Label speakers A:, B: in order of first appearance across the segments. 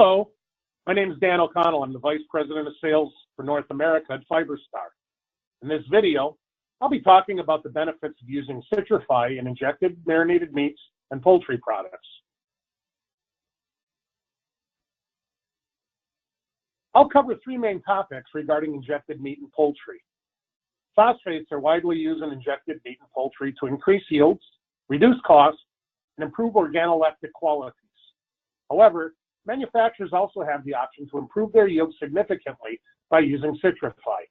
A: Hello, my name is Dan O'Connell. I'm the Vice President of Sales for North America at FiberStar. In this video, I'll be talking about the benefits of using Citri-Fi in injected marinated meats and poultry products. I'll cover three main topics regarding injected meat and poultry. Phosphates are widely used in injected meat and poultry to increase yields, reduce costs, and improve organoleptic qualities. However, manufacturers also have the option to improve their yield significantly by using Citri-Fi.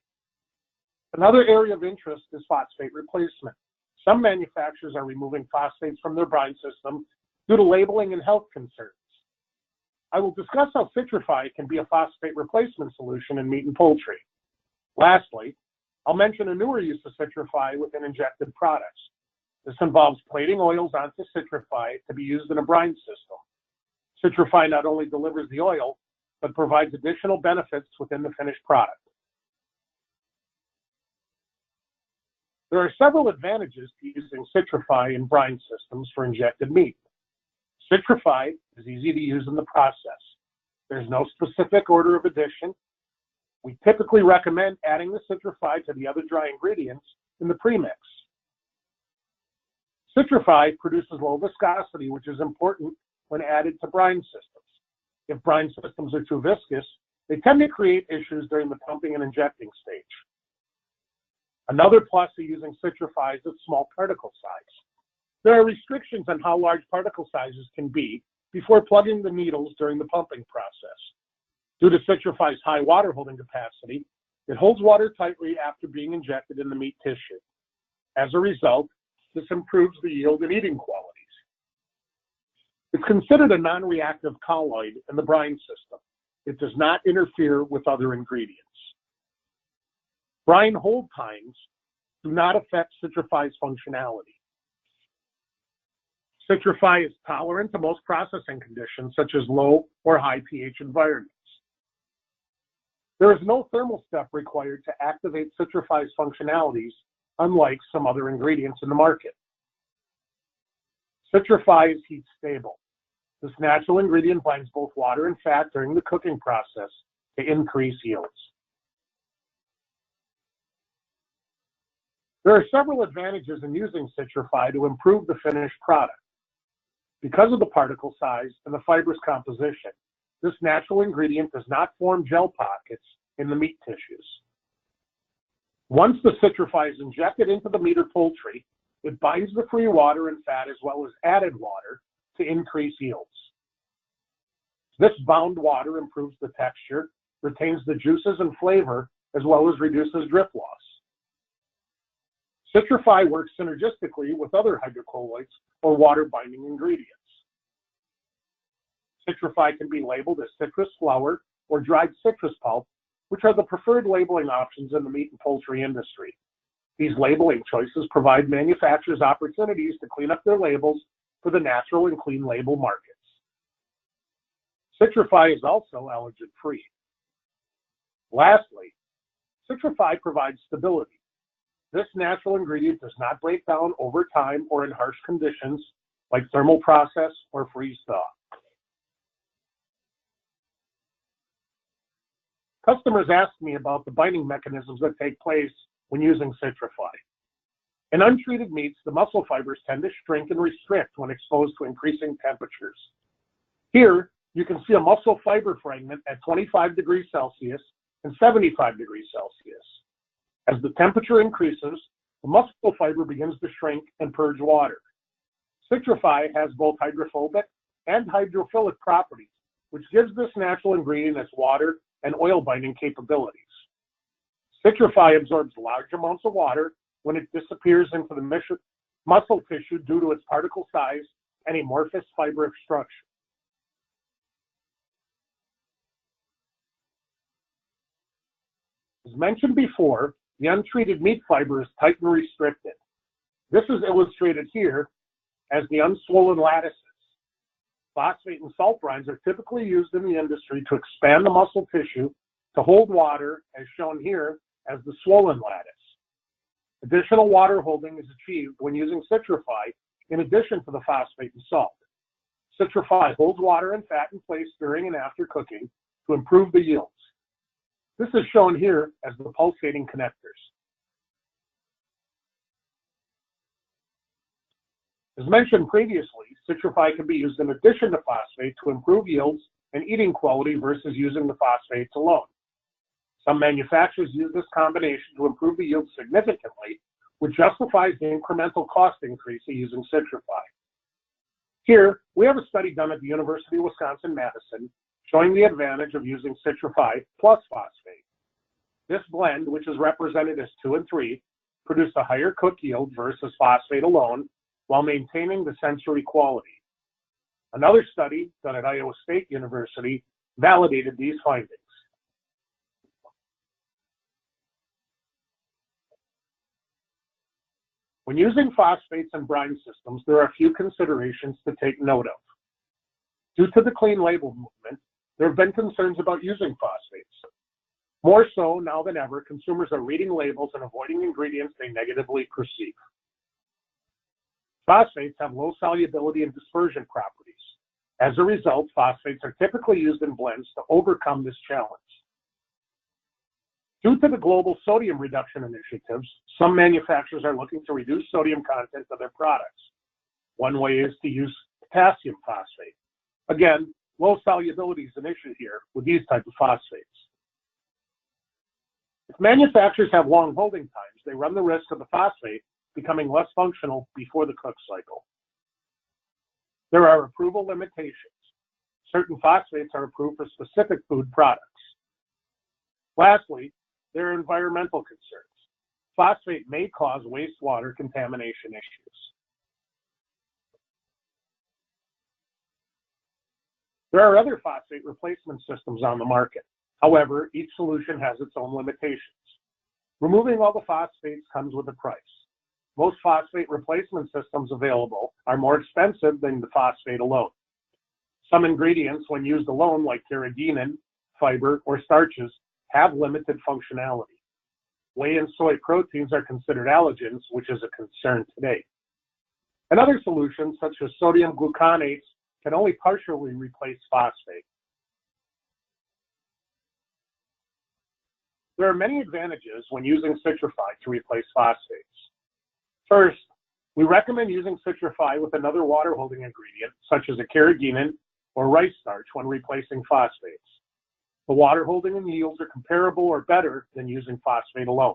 A: Another area of interest is phosphate replacement. Some manufacturers are removing phosphates from their brine system due to labeling and health concerns. I will discuss how Citri-Fi can be a phosphate replacement solution in meat and poultry. Lastly, I'll mention a newer use of Citri-Fi within injected products. This involves plating oils onto Citri-Fi to be used in a brine system. Citri-Fi not only delivers the oil, but provides additional benefits within the finished product. There are several advantages to using Citri-Fi in brine systems for injected meat. Citri-Fi is easy to use in the process. There's no specific order of addition. We typically recommend adding the Citri-Fi to the other dry ingredients in the premix. Citri-Fi produces low viscosity, which is important when added to brine systems. If brine systems are too viscous, they tend to create issues during the pumping and injecting stage. Another plus of using Citri-Fi is its small particle size. There are restrictions on how large particle sizes can be before plugging the needles during the pumping process. Due to Citri-Fi's high water holding capacity, it holds water tightly after being injected in the meat tissue. As a result, this improves the yield and eating qualities. It's considered a non-reactive colloid in the brine system. It does not interfere with other ingredients. Brine hold times do not affect Citri-Fi's functionality. Citri-Fi is tolerant to most processing conditions, such as low or high pH environments. There is no thermal step required to activate Citri-Fi's functionalities, unlike some other ingredients in the market. Citri-Fi is heat stable. This natural ingredient binds both water and fat during the cooking process to increase yields. There are several advantages in using Citri-Fi to improve the finished product. Because of the particle size and the fibrous composition, this natural ingredient does not form gel pockets in the meat tissues. Once the Citri-Fi is injected into the meat or poultry, it binds the free water and fat as well as added water to increase yields. This bound water improves the texture, retains the juices and flavor, as well as reduces drip loss. Citri-Fi works synergistically with other hydrocolloids or water-binding ingredients. Citri-Fi can be labeled as citrus flower or dried citrus pulp, which are the preferred labeling options in the meat and poultry industry. These labeling choices provide manufacturers opportunities to clean up their labels for the natural and clean label markets. Citri-Fi is also allergen-free. Lastly, Citri-Fi provides stability. This natural ingredient does not break down over time or in harsh conditions like thermal process or freeze-thaw. Customers ask me about the binding mechanisms that take place when using Citri-Fi. In untreated meats, the muscle fibers tend to shrink and restrict when exposed to increasing temperatures. Here, you can see a muscle fiber fragment at 25 degrees Celsius and 75 degrees Celsius. As the temperature increases, the muscle fiber begins to shrink and purge water. Citri-Fi has both hydrophobic and hydrophilic properties, which gives this natural ingredient its water and oil binding capabilities. Citri-Fi absorbs large amounts of water when it disappears into the muscle tissue due to its particle size and amorphous fiber structure. As mentioned before, the untreated meat fiber is tight and restricted. This is illustrated here as the unswollen lattices. Phosphate and salt brines are typically used in the industry to expand the muscle tissue to hold water, as shown here as the swollen lattice. Additional water holding is achieved when using Citri-Fi in addition to the phosphate and salt. Citri-Fi holds water and fat in place during and after cooking to improve the yields. This is shown here as the pulsating connectors. As mentioned previously, Citri-Fi can be used in addition to phosphate to improve yields and eating quality versus using the phosphates alone. Some manufacturers use this combination to improve the yield significantly, which justifies the incremental cost increase of using Citri-Fi. Here, we have a study done at the University of Wisconsin-Madison showing the advantage of using Citri-Fi plus phosphate. This blend, which is represented as 2 and 3, produced a higher cook yield versus phosphate alone while maintaining the sensory quality. Another study done at Iowa State University validated these findings. When using phosphates and brine systems, there are a few considerations to take note of. Due to the clean label movement, there have been concerns about using phosphates. More so now than ever, consumers are reading labels and avoiding ingredients they negatively perceive. Phosphates have low solubility and dispersion properties. As a result, phosphates are typically used in blends to overcome this challenge. Due to the global sodium reduction initiatives, some manufacturers are looking to reduce sodium content of their products. One way is to use potassium phosphate. Again, low solubility is an issue here with these types of phosphates. If manufacturers have long holding times, they run the risk of the phosphate becoming less functional before the cook cycle. There are approval limitations. Certain phosphates are approved for specific food products. Lastly, there are environmental concerns. Phosphate may cause wastewater contamination issues. There are other phosphate replacement systems on the market. However, each solution has its own limitations. Removing all the phosphates comes with a price. Most phosphate replacement systems available are more expensive than the phosphate alone. Some ingredients, when used alone, like carrageenan, fiber, or starches, have limited functionality. Whey and soy proteins are considered allergens, which is a concern today. And other solutions, such as sodium gluconates, can only partially replace phosphate. There are many advantages when using Citri-Fi to replace phosphates. First, we recommend using Citri-Fi with another water-holding ingredient, such as a carrageenan or rice starch when replacing phosphates. The water holding and yields are comparable or better than using phosphate alone.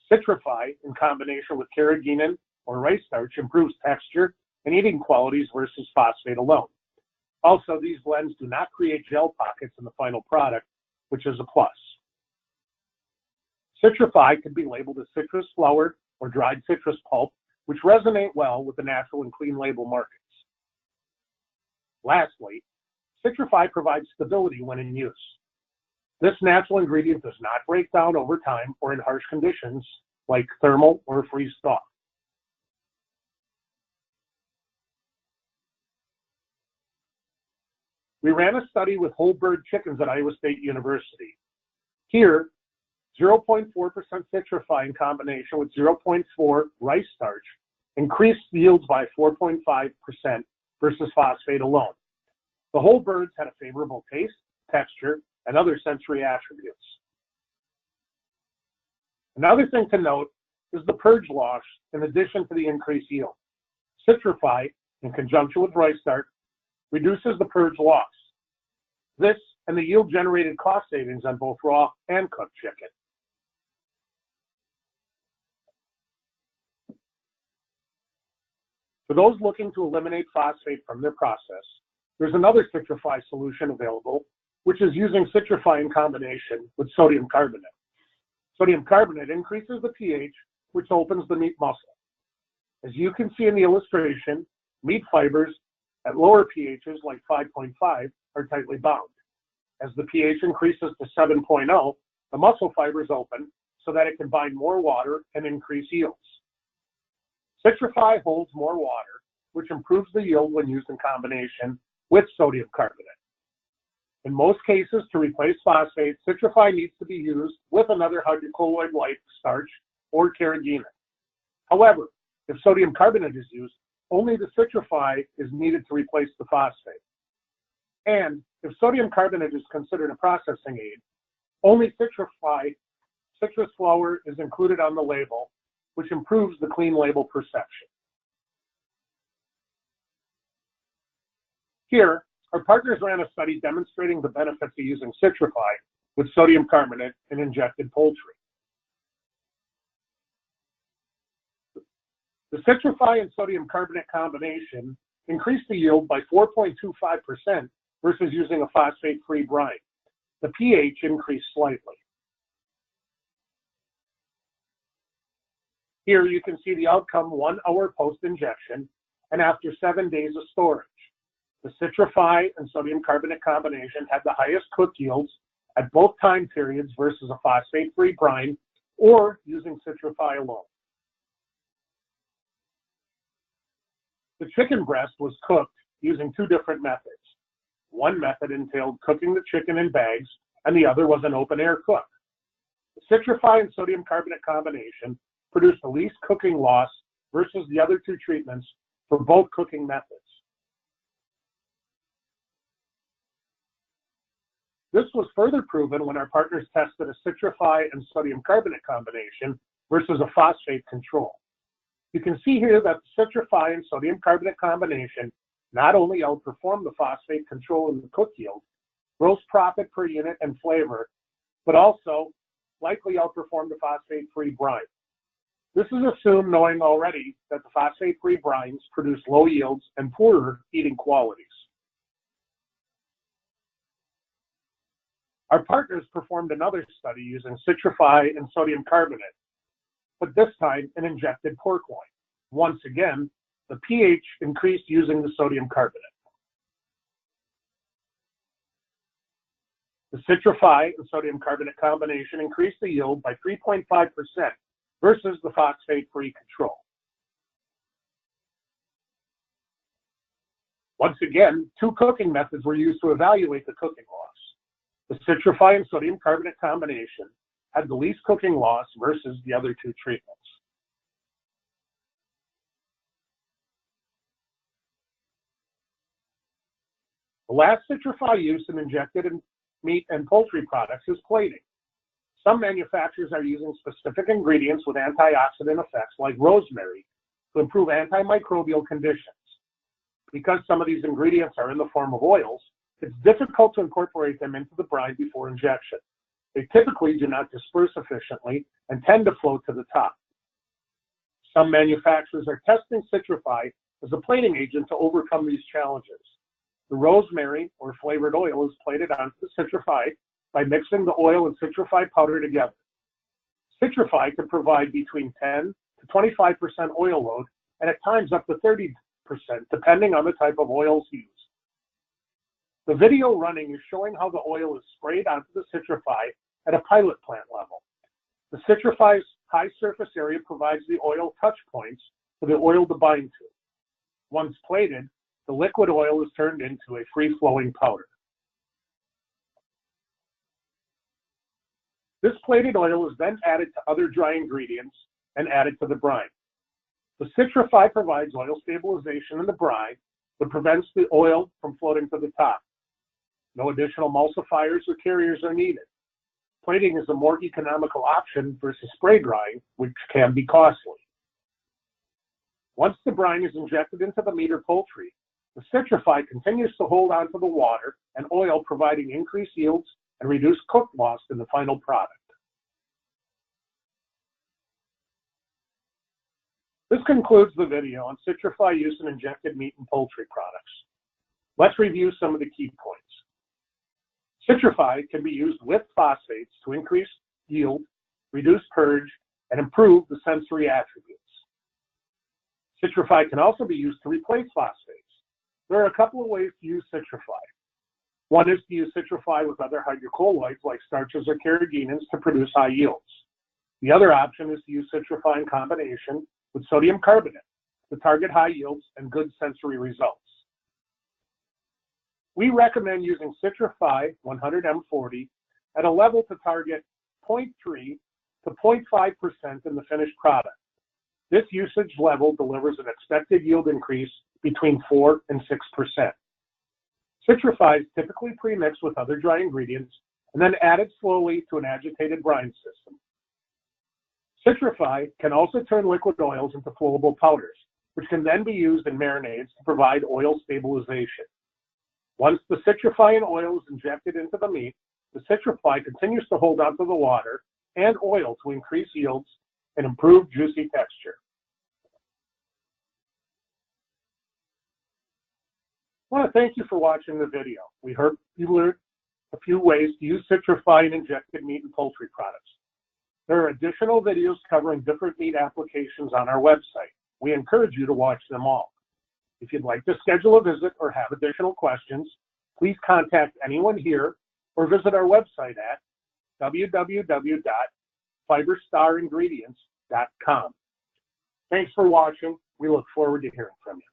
A: Citri-Fi, in combination with carrageenan or rice starch, improves texture and eating qualities versus phosphate alone. Also, these blends do not create gel pockets in the final product, which is a plus. Citri-Fi can be labeled as citrus flower or dried citrus pulp, which resonate well with the natural and clean label markets. Lastly, Citri-Fi provides stability when in use. This natural ingredient does not break down over time or in harsh conditions like thermal or freeze-thaw. We ran a study with whole bird chickens at Iowa State University. Here, 0.4% Citri-Fi in combination with 0.4 rice starch increased yields by 4.5% versus phosphate alone. The whole birds had a favorable taste, texture, and other sensory attributes. Another thing to note is the purge loss in addition to the increased yield. Citri-Fi, in conjunction with rice starch, reduces the purge loss. This and the yield-generated cost savings on both raw and cooked chicken. For those looking to eliminate phosphate from their process, there's another Citri-Fi solution available, which is using Citri-Fi in combination with sodium carbonate. Sodium carbonate increases the pH, which opens the meat muscle. As you can see in the illustration, meat fibers at lower pHs like 5.5 are tightly bound. As the pH increases to 7.0, the muscle fibers open so that it can bind more water and increase yields. Citri-Fi holds more water, which improves the yield when used in combination with sodium carbonate. In most cases, to replace phosphate, Citri-Fi needs to be used with another hydrocolloid-like starch or carrageenan. However, if sodium carbonate is used, only the Citri-Fi is needed to replace the phosphate. And if sodium carbonate is considered a processing aid, only Citri-Fi citrus flour is included on the label, which improves the clean label perception. Here, our partners ran a study demonstrating the benefits of using Citri-Fi with sodium carbonate in injected poultry. The Citri-Fi and sodium carbonate combination increased the yield by 4.25% versus using a phosphate-free brine. The pH increased slightly. Here you can see the outcome 1 hour post-injection and after 7 days of storage. The Citri-Fi and sodium carbonate combination had the highest cook yields at both time periods versus a phosphate-free brine or using Citri-Fi alone. The chicken breast was cooked using 2 different methods. One method entailed cooking the chicken in bags, and the other was an open-air cook. The Citri-Fi and sodium carbonate combination produced the least cooking loss versus the other 2 treatments for both cooking methods. This was further proven when our partners tested a Citri-Fi and sodium carbonate combination versus a phosphate control. You can see here that the Citri-Fi and sodium carbonate combination not only outperformed the phosphate control in the cook yield, gross profit per unit, and flavor, but also likely outperformed the phosphate-free brine. This is assumed knowing already that the phosphate-free brines produce low yields and poorer eating qualities. Our partners performed another study using Citri-Fi and sodium carbonate, but this time in injected pork loin. Once again, the pH increased using the sodium carbonate. The Citri-Fi and sodium carbonate combination increased the yield by 3.5% versus the phosphate-free control. Once again, 2 cooking methods were used to evaluate the cooking loss. The Citri-Fi and sodium carbonate combination had the least cooking loss versus the other 2 treatments. The last Citri-Fi use in injected meat and poultry products is plating. Some manufacturers are using specific ingredients with antioxidant effects like rosemary to improve antimicrobial conditions. Because some of these ingredients are in the form of oils, it's difficult to incorporate them into the brine before injection. They typically do not disperse efficiently and tend to float to the top. Some manufacturers are testing Citri-Fi as a plating agent to overcome these challenges. The rosemary or flavored oil is plated onto the Citri-Fi by mixing the oil and Citri-Fi powder together. Citri-Fi can provide between 10 to 25% oil load and at times up to 30%, depending on the type of oils used. The video running is showing how the oil is sprayed onto the Citri-Fi at a pilot plant level. The Citri-Fi's high surface area provides the oil touch points for the oil to bind to. Once plated, the liquid oil is turned into a free-flowing powder. This plated oil is then added to other dry ingredients and added to the brine. The Citri-Fi provides oil stabilization in the brine, but prevents the oil from floating to the top. No additional emulsifiers or carriers are needed. Plating is a more economical option versus spray drying, which can be costly. Once the brine is injected into the meat or poultry, the Citri-Fi continues to hold on to the water and oil, providing increased yields and reduced cook loss in the final product. This concludes the video on Citri-Fi use in injected meat and poultry products. Let's review some of the key points. Citri-Fi can be used with phosphates to increase yield, reduce purge, and improve the sensory attributes. Citri-Fi can also be used to replace phosphates. There are a couple of ways to use Citri-Fi. One is to use Citri-Fi with other hydrocolloids like starches or carrageenans to produce high yields. The other option is to use Citri-Fi in combination with sodium carbonate to target high yields and good sensory results. We recommend using Citri-Fi 100M40 at a level to target 0.3 to 0.5% in the finished product. This usage level delivers an expected yield increase between 4 and 6%. Citri-Fi is typically pre-mixed with other dry ingredients and then added slowly to an agitated brine system. Citri-Fi can also turn liquid oils into flowable powders, which can then be used in marinades to provide oil stabilization. Once the Citri-Fi and oil is injected into the meat, the Citri-Fi continues to hold onto the water and oil to increase yields and improve juicy texture. I want to thank you for watching the video. We hope you learned a few ways to use Citri-Fi in injected meat and poultry products. There are additional videos covering different meat applications on our website. We encourage you to watch them all. If you'd like to schedule a visit or have additional questions, please contact anyone here or visit our website at www.fiberstaringredients.com. Thanks for watching. We look forward to hearing from you.